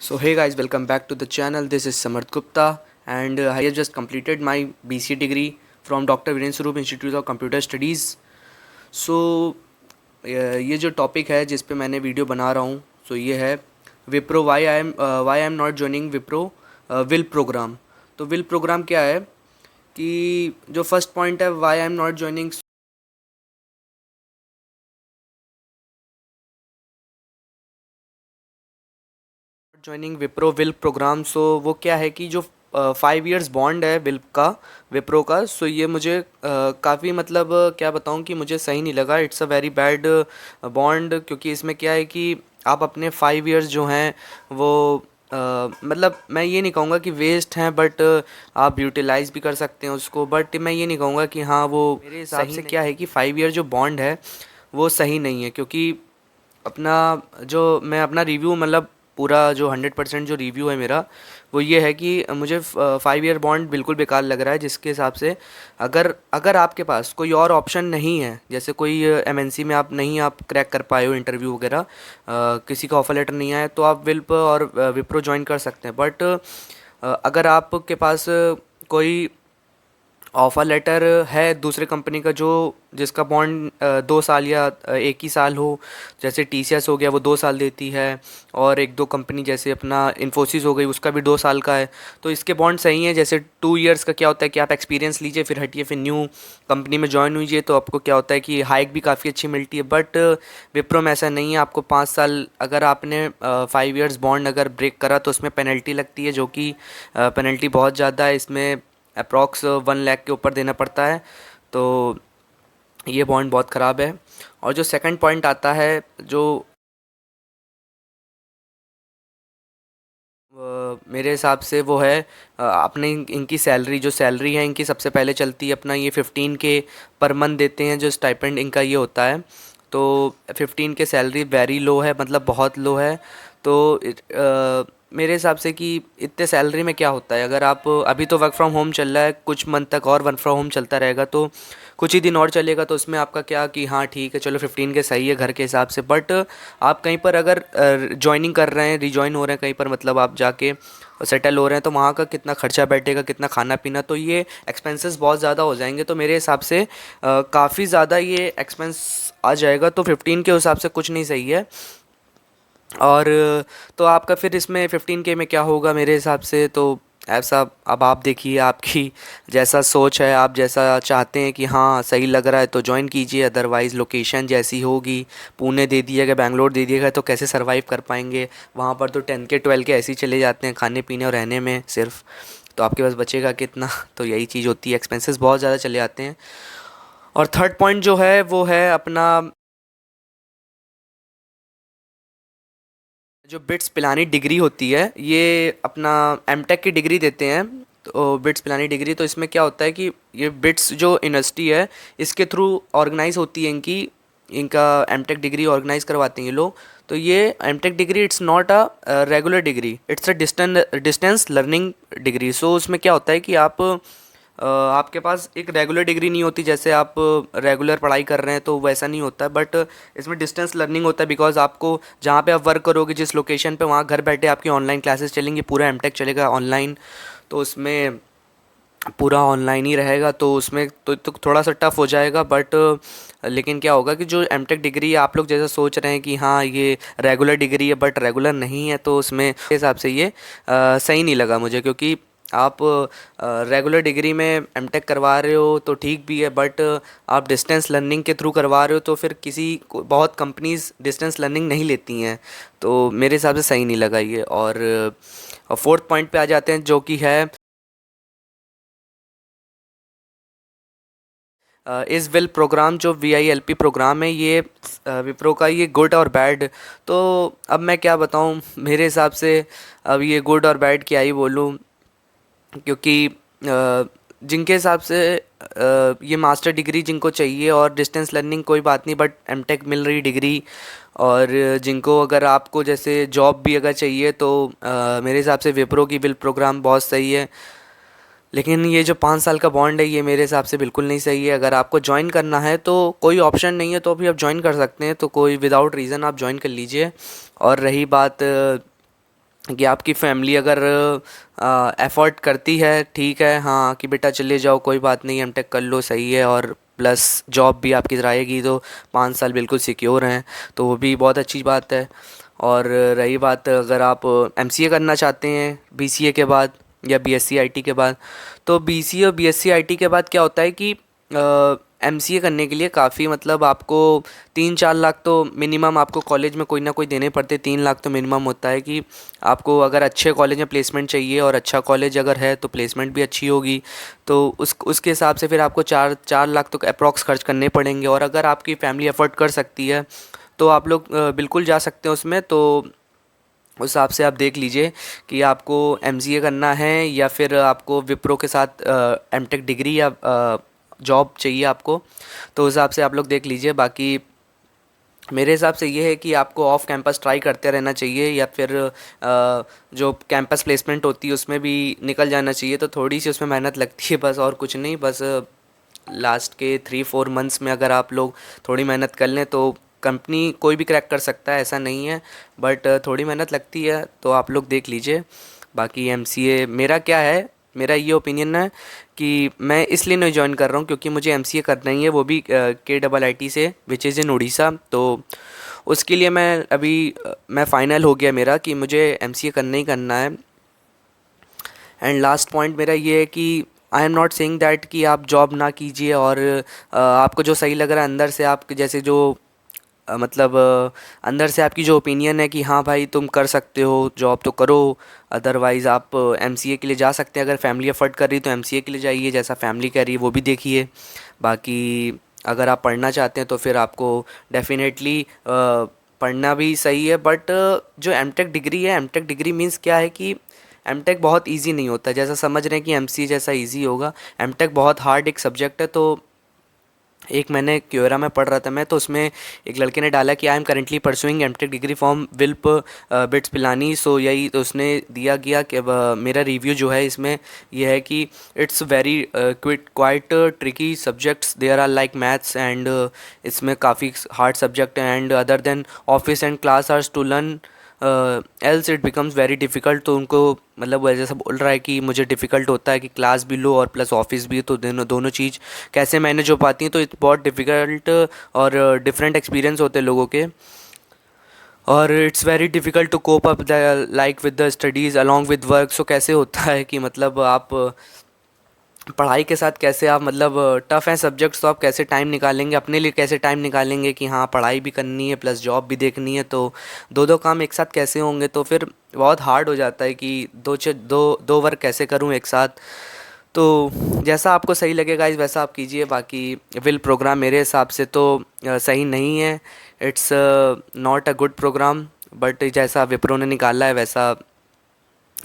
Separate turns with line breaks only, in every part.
So hey guys, welcome back to the channel. This is Samarth Gupta and I have just completed my BC degree from Dr. Viren Swarup Institute of Computer Studies. So ये जो topic है जिस पे मैंने video बना रहा हूँ ये है Wipro why I am not joining Wipro विल प्रोग्राम। तो विल प्रोग्राम क्या है कि जो फर्स्ट पॉइंट है why I am not joining Wipro विल प्रोग्राम। सो वो क्या है कि जो 5 इयर्स बॉन्ड है विप्रो का। सो ये मुझे काफ़ी मतलब क्या बताऊँ कि मुझे सही नहीं लगा। It's a very bad bond, क्योंकि इसमें क्या है कि आप अपने 5 इयर्स जो हैं वो मतलब मैं ये नहीं कहूँगा कि वेस्ट हैं, बट आप यूटिलाइज़ भी कर सकते हैं उसको। बट मैं ये नहीं कहूँगा कि हाँ वो मेरे हिसाब से क्या है कि 5 ईयर जो बॉन्ड है वो सही नहीं है। क्योंकि अपना जो मैं अपना रिव्यू मतलब पूरा जो 100% जो रिव्यू है मेरा वो ये है कि मुझे 5 ईयर बॉन्ड बिल्कुल बेकार लग रहा है। जिसके हिसाब से अगर अगर आपके पास कोई और ऑप्शन नहीं है, जैसे कोई एमएनसी में आप क्रैक कर पाए हो इंटरव्यू वगैरह, किसी का ऑफर लेटर नहीं आया, तो आप विल्प और विप्रो ज्वाइन कर सकते हैं। बट अगर आपके पास कोई ऑफ़र लेटर है दूसरे कंपनी का जो जिसका बॉन्ड 2 साल या 1 ही साल हो, जैसे टीसीएस हो गया वो 2 साल देती है, और एक दो कंपनी जैसे अपना इन्फोसिस हो गई उसका भी 2 साल का है। तो इसके बॉन्ड सही हैं। जैसे 2 इयर्स का क्या होता है कि आप एक्सपीरियंस लीजिए फिर हटिए फिर न्यू कंपनी में ज्वाइन हुईजिए, तो आपको क्या होता है कि हाइक भी काफ़ी अच्छी मिलती है। बट विप्रो में ऐसा नहीं है। आपको 5 साल अगर आपने 5 इयर्स बॉन्ड अगर ब्रेक करा तो उसमें पेनल्टी लगती है, जो कि पेनल्टी बहुत ज़्यादा है। इसमें अप्रॉक्स 1 लाख के ऊपर देना पड़ता है। तो ये बॉन्ड बहुत ख़राब है। और जो सेकंड पॉइंट आता है जो मेरे हिसाब से वो है अपने इनकी सैलरी जो सैलरी है इनकी सबसे पहले चलती है अपना ये 15 के पर मंथ देते हैं जो स्टाइपेंड इनका ये होता है। तो 15 के सैलरी वेरी लो है, मतलब बहुत लो है। तो मेरे हिसाब से कि इतने सैलरी में क्या होता है, अगर आप अभी तो वर्क फ्रॉम होम चल रहा है, कुछ मंथ तक और वर्क फ्रॉम होम चलता रहेगा, तो कुछ ही दिन और चलेगा, तो उसमें आपका क्या कि हाँ ठीक है चलो 15 के सही है घर के हिसाब से। बट आप कहीं पर अगर ज्वाइनिंग कर रहे हैं, रिजॉइन हो रहे हैं कहीं पर, मतलब आप जाके सेटल हो रहे हैं, तो वहाँ का कितना खर्चा बैठेगा, कितना खाना पीना, तो ये एक्सपेंसेस बहुत ज़्यादा हो जाएंगे। तो मेरे हिसाब से काफ़ी ज़्यादा ये एक्सपेंस आ जाएगा। तो 15 के हिसाब से कुछ नहीं सही है। और तो आपका फिर इसमें 15 के में क्या होगा मेरे हिसाब से, तो ऐसा अब आप देखिए आपकी जैसा सोच है, आप जैसा चाहते हैं कि हाँ सही लग रहा है तो ज्वाइन कीजिए। अदरवाइज़ लोकेशन जैसी होगी, पुणे दे दिएगा, बेंगलोर दे दिएगा, तो कैसे सरवाइव कर पाएंगे वहाँ पर। तो 10 के 12 के ऐसे ही चले जाते हैं खाने पीने और रहने में सिर्फ। तो आपके पास बचेगा कितना? तो यही चीज़ होती है, एक्सपेंसेस बहुत ज़्यादा चले जाते हैं। और थर्ड पॉइंट जो है वो है अपना जो बिट्स पिलानी डिग्री होती है, ये अपना एमटेक की डिग्री देते हैं। तो बिट्स पिलानी डिग्री, तो इसमें क्या होता है कि ये बिट्स जो यूनिवर्सिटी है इसके थ्रू ऑर्गेनाइज होती है इनका एमटेक डिग्री ऑर्गेनाइज करवाते हैं ये लोग। तो ये MTech degree it's not a regular degree, it's a distance learning degree. So उसमें क्या होता है कि आपके पास एक रेगुलर डिग्री नहीं होती, जैसे आप रेगुलर पढ़ाई कर रहे हैं तो वैसा नहीं होता। बट इसमें डिस्टेंस लर्निंग होता है, बिकॉज आपको जहाँ पे आप वर्क करोगे जिस लोकेशन पे, वहाँ घर बैठे आपकी ऑनलाइन क्लासेस चलेंगी, पूरा एमटेक चलेगा ऑनलाइन। तो उसमें पूरा ऑनलाइन ही रहेगा, तो उसमें तो थोड़ा सा टफ हो जाएगा। बट लेकिन क्या होगा कि जो एमटेक डिग्री है आप लोग जैसा सोच रहे हैं कि हाँ ये रेगुलर डिग्री है, बट रेगुलर नहीं है। तो उसमें हिसाब से ये सही नहीं लगा मुझे, क्योंकि आप रेगुलर डिग्री में एमटेक करवा रहे हो तो ठीक भी है, बट आप डिस्टेंस लर्निंग के थ्रू करवा रहे हो तो फिर बहुत कंपनीज़ डिस्टेंस लर्निंग नहीं लेती हैं। तो मेरे हिसाब से सही नहीं लगा ये। और फोर्थ पॉइंट पे आ जाते हैं जो कि है इस विल प्रोग्राम। जो VILP प्रोग्राम है ये विप्रो का, ये गुड और बैड। तो अब मैं क्या बताऊं, मेरे हिसाब से अब ये गुड और बैड क्या ही बोलूं, क्योंकि जिनके हिसाब से ये मास्टर डिग्री जिनको चाहिए और डिस्टेंस लर्निंग कोई बात नहीं, बट एमटेक मिल रही डिग्री, और जिनको अगर आपको जैसे जॉब भी अगर चाहिए तो मेरे हिसाब से विप्रो की विल प्रोग्राम बहुत सही है। लेकिन ये जो 5 साल का बॉन्ड है ये मेरे हिसाब से बिल्कुल नहीं सही है। अगर आपको ज्वाइन करना है तो कोई ऑप्शन नहीं है तो भी आप ज्वाइन कर सकते हैं, तो कोई विदाउट रीज़न आप ज्वाइन कर लीजिए। और रही बात कि आपकी फैमिली अगर एफर्ट करती है, ठीक है, हाँ कि बेटा चले जाओ, कोई बात नहीं, एमटेक कर लो, सही है, और प्लस जॉब भी आपकी रहेगी, तो 5 साल बिल्कुल सिक्योर हैं, तो वो भी बहुत अच्छी बात है। और रही बात अगर आप एमसीए करना चाहते हैं बीसीए के बाद या बीएससी आईटी के बाद, तो बीसीए और बीएससी आईटी के बाद क्या होता है कि एमसीए करने के लिए काफ़ी मतलब आपको 3-4 लाख तो मिनिमम आपको कॉलेज में कोई ना कोई देने पड़ते, 3 लाख तो मिनिमम होता है कि आपको अगर अच्छे कॉलेज में प्लेसमेंट चाहिए, और अच्छा कॉलेज अगर है तो प्लेसमेंट भी अच्छी होगी, तो उसके हिसाब से फिर आपको 4-4 लाख तो अप्रॉक्स खर्च करने पड़ेंगे। और अगर आपकी फैमिली अफोर्ड कर सकती है तो आप लोग बिल्कुल जा सकते हैं उसमें। तो उस हिसाब से आप देख लीजिए कि आपको एमसीए करना है या फिर आपको विप्रो के साथ एमटेक डिग्री या जॉब चाहिए आपको, तो उस हिसाब से आप लोग देख लीजिए। बाकी मेरे हिसाब से ये है कि आपको ऑफ कैंपस ट्राई करते रहना चाहिए, या फिर जो कैंपस प्लेसमेंट होती है उसमें भी निकल जाना चाहिए। तो थोड़ी सी उसमें मेहनत लगती है बस, और कुछ नहीं, बस लास्ट के 3-4 मंथ्स में अगर आप लोग थोड़ी मेहनत कर लें तो कंपनी कोई भी क्रैक कर सकता है, ऐसा नहीं है, बट थोड़ी मेहनत लगती है, तो आप लोग देख लीजिए। बाकी एमसीए मेरा क्या है, मेरा ये ओपिनियन है कि मैं इसलिए नहीं ज्वाइन कर रहा हूँ क्योंकि मुझे एमसीए करना ही है, वो भी KIIT से, विच इज़ इन उड़ीसा। तो उसके लिए मैं फ़ाइनल हो गया मेरा कि मुझे एमसीए करना ही करना है। एंड लास्ट पॉइंट मेरा ये है कि I am not saying that कि आप जॉब ना कीजिए, और आपको जो सही लग रहा है अंदर से, आप जैसे जो मतलब अंदर से आपकी जो ओपिनियन है कि हाँ भाई तुम कर सकते हो जॉब, तो करो। अदरवाइज़ आप एमसीए के लिए जा सकते हैं, अगर फैमिली अफर्ट कर रही है तो एमसीए के लिए जाइए, जैसा फैमिली कह रही है वो भी देखिए। बाकी अगर आप पढ़ना चाहते हैं तो फिर आपको डेफिनेटली पढ़ना भी सही है, बट जो एमटेक डिग्री है, एमटेक डिग्री मीन्स क्या है कि एमटेक बहुत इजी नहीं होता जैसा समझ रहे हैं कि एमसीए जैसा इजी होगा। एमटेक बहुत हार्ड एक सब्जेक्ट है। तो एक मैंने क्योरा में पढ़ रहा था मैं, तो उसमें एक लड़के ने डाला कि I am currently pursuing MTech degree from WILP BITS Pilani. So यही तो उसने दिया गया कि मेरा रिव्यू जो है इसमें ये है कि it's very quite tricky subjects, there are like maths and इसमें काफ़ी हार्ड सब्जेक्ट है, and other than office and class hours to learn else it becomes very difficult. तो उनको मतलब वो जैसा बोल रहा है कि मुझे डिफ़िकल्ट होता है कि क्लास भी लो और प्लस ऑफिस भी, तो दोनों दोनों चीज़ कैसे मैनेज हो पाती हैं, तो इट्स बहुत डिफ़िकल्ट। और डिफरेंट एक्सपीरियंस होते हैं लोगों के, और it's very difficult to cope up like with the studies along with work. So कैसे होता है कि मतलब आप पढ़ाई के साथ कैसे आप मतलब टफ़ हैं सब्जेक्ट्स, तो आप कैसे टाइम निकालेंगे अपने लिए, कैसे टाइम निकालेंगे कि हाँ पढ़ाई भी करनी है प्लस जॉब भी देखनी है, तो दो दो काम एक साथ कैसे होंगे, तो फिर बहुत हार्ड हो जाता है कि दो दो वर्क कैसे करूँ एक साथ। तो जैसा आपको सही लगेगा इस वैसा आप कीजिए। बाकी विल प्रोग्राम मेरे हिसाब से तो सही नहीं है, it's not a good programme, but जैसा विप्रो ने निकाला है वैसा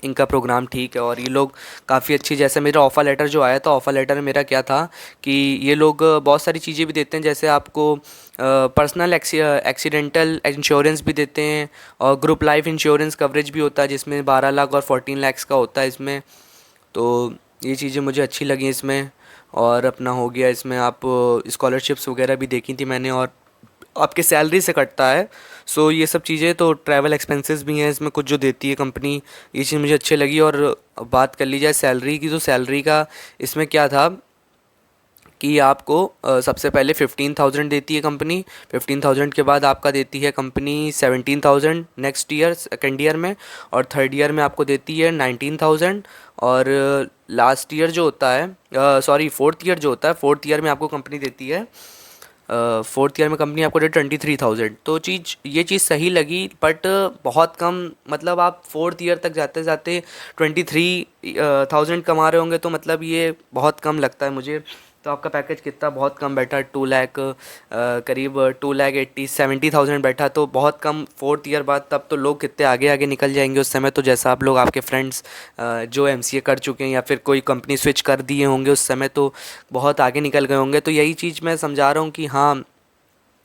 इनका प्रोग्राम ठीक है। और ये लोग काफ़ी अच्छी, जैसे मेरा ऑफ़र लेटर जो आया था, ऑफ़र लेटर में मेरा क्या था कि ये लोग बहुत सारी चीज़ें भी देते हैं, जैसे आपको पर्सनल एक्सीडेंटल इंश्योरेंस भी देते हैं, और ग्रुप लाइफ इंश्योरेंस कवरेज भी होता है जिसमें 12 लाख और 14 लाख का होता है इसमें। तो ये चीज़ें मुझे अच्छी लगी इसमें। और अपना हो गया इसमें आप स्कॉलरशिप्स वगैरह भी देखी थी मैंने, और आपके सैलरी से कटता है। सो ये सब चीज़ें, तो ट्रैवल एक्सपेंसेस भी हैं इसमें कुछ जो देती है कंपनी, ये चीज़ मुझे अच्छी लगी। और बात कर ली जाए सैलरी की, तो सैलरी का इसमें क्या था कि आपको सबसे पहले 15,000 देती है कंपनी, 15,000 के बाद आपका देती है company 17,000 next year second year में, और थर्ड ईयर में आपको देती है 19,000। और लास्ट ईयर जो होता है, सॉरी फोर्थ ईयर जो होता है, फोर्थ ईयर में आपको कंपनी देती है, फोर्थ ईयर में कंपनी आपको दे 23,000। तो ये चीज़ सही लगी, बट बहुत कम, मतलब आप फोर्थ ईयर तक जाते जाते 23,000 कमा रहे होंगे, तो मतलब ये बहुत कम लगता है मुझे। तो आपका पैकेज कितना बहुत कम बैठा, 2 लाख करीब 2,80,70,000 बैठा, तो बहुत कम फोर्थ ईयर बाद। तब तो लोग कितने आगे आगे निकल जाएंगे उस समय, तो जैसा आप लोग आपके फ्रेंड्स जो एमसीए कर चुके हैं या फिर कोई कंपनी स्विच कर दिए होंगे उस समय, तो बहुत आगे निकल गए होंगे। तो यही चीज़ मैं समझा रहा हूँ कि हाँ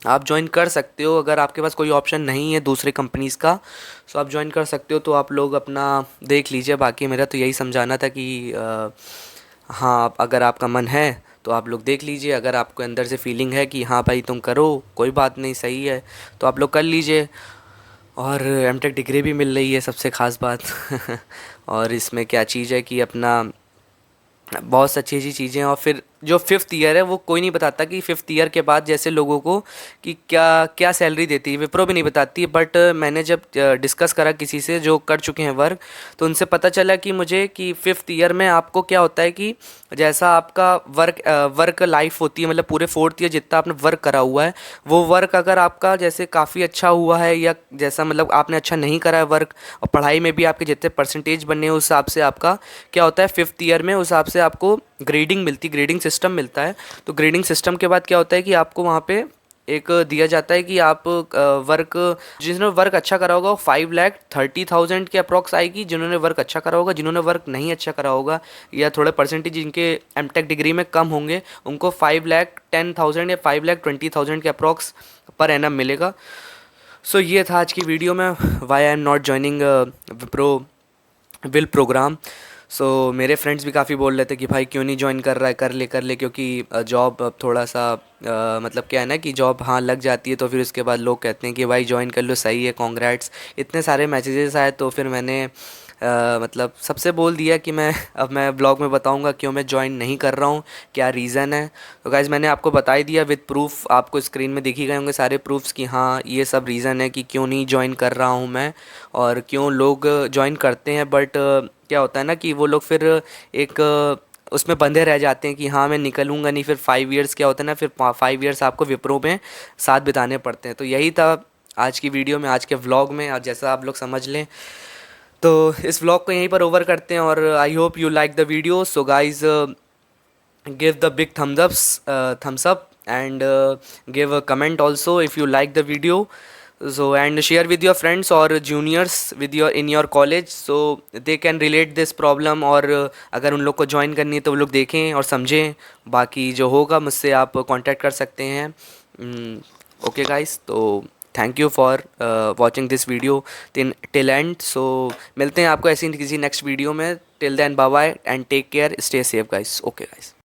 आप ज्वाइन कर सकते हो, अगर आपके पास कोई ऑप्शन नहीं है दूसरे कंपनीज़ का, सो आप ज्वाइन कर सकते हो। तो आप लोग अपना देख लीजिए। बाकी मेरा तो यही समझाना था कि हाँ अगर आपका मन है तो आप लोग देख लीजिए, अगर आपको अंदर से फीलिंग है कि हाँ भाई तुम करो, कोई बात नहीं, सही है, तो आप लोग कर लीजिए। और एमटेक डिग्री भी मिल रही है, सबसे ख़ास बात। और इसमें क्या चीज़ है कि अपना बहुत अच्छी अच्छी चीज़ें, और फिर जो फिफ्थ ईयर है वो कोई नहीं बताता कि फिफ्थ ईयर के बाद जैसे लोगों को कि क्या क्या सैलरी देती है, विप्रो भी नहीं बताती है। बट मैंने जब डिस्कस करा किसी से जो कर चुके हैं वर्क, तो उनसे पता चला कि मुझे कि फिफ्थ ईयर में आपको क्या होता है कि जैसा आपका वर्क लाइफ होती है, मतलब पूरे फोर्थ ईयर जितना आपने वर्क करा हुआ है, वो वर्क अगर आपका जैसे काफ़ी अच्छा हुआ है या जैसा मतलब आपने अच्छा नहीं करा है वर्क, और पढ़ाई में भी आपके जितने परसेंटेज बनने हैं उस हिसाब से आपका क्या होता है फिफ्थ ईयर में, उस हिसाब से आपको ग्रेडिंग मिलती, ग्रेडिंग सिस्टम मिलता है। तो ग्रेडिंग सिस्टम के बाद क्या होता है कि आपको वहाँ पे एक दिया जाता है कि आप वर्क, जिन्होंने वर्क अच्छा करा होगा वो 5,30,000 के अप्रॉक्स आएगी, जिन्होंने वर्क अच्छा करा होगा, जिन्होंने वर्क नहीं अच्छा करा होगा या थोड़े परसेंटेज जिनके एमटेक डिग्री में कम होंगे, उनको 5,10,000 या 5,20,000 के अप्रॉक्स पर एनम मिलेगा। सो ये था आज की वीडियो में, why I am not joining Wipro विल प्रोग्राम। सो मेरे फ्रेंड्स भी काफ़ी बोल रहे थे कि भाई क्यों नहीं ज्वाइन कर रहा है, कर ले, क्योंकि जॉब अब थोड़ा सा मतलब क्या है ना कि जॉब हाँ लग जाती है तो फिर उसके बाद लोग कहते हैं कि भाई ज्वाइन कर लो, सही है, कॉन्ग्रेट्स, इतने सारे मैसेजेस आए। तो फिर मैंने मतलब सबसे बोल दिया कि मैं अब मैं ब्लॉग में बताऊंगा क्यों मैं ज्वाइन नहीं कर रहा हूँ, क्या रीज़न है। तो गाइज़ मैंने आपको बता ही दिया विद प्रूफ, आपको स्क्रीन में दिख ही गए होंगे सारे प्रूफ्स कि हाँ ये सब रीज़न है कि क्यों नहीं ज्वाइन कर रहा हूँ मैं, और क्यों लोग ज्वाइन करते हैं बट क्या होता है ना कि वो लोग फिर एक उसमें बंधे रह जाते हैं कि हाँ मैं निकलूँगा नहीं, फिर 5 इयर्स क्या होता है ना, फिर 5 इयर्स आपको विप्रो में साथ बिताने पड़ते हैं। तो यही था आज की वीडियो में, आज के व्लॉग में, आज जैसा आप लोग समझ लें। तो इस व्लॉग को यहीं पर ओवर करते हैं, और I hope you like the video. So guys give the big thumbs up, and give a comment also if you like the video. So and share with your friends or juniors with your in your college, so they can relate this problem, और अगर उन लोग को join करनी है तो वो लोग देखें और समझें। बाकी जो होगा मुझसे आप कांटेक्ट कर सकते हैं। ओके गाइस, तो thank you for watching this video till end. So मिलते हैं आपको ऐसी किसी नेक्स्ट वीडियो में। Till then bye bye and take care, stay safe guys. Okay guys.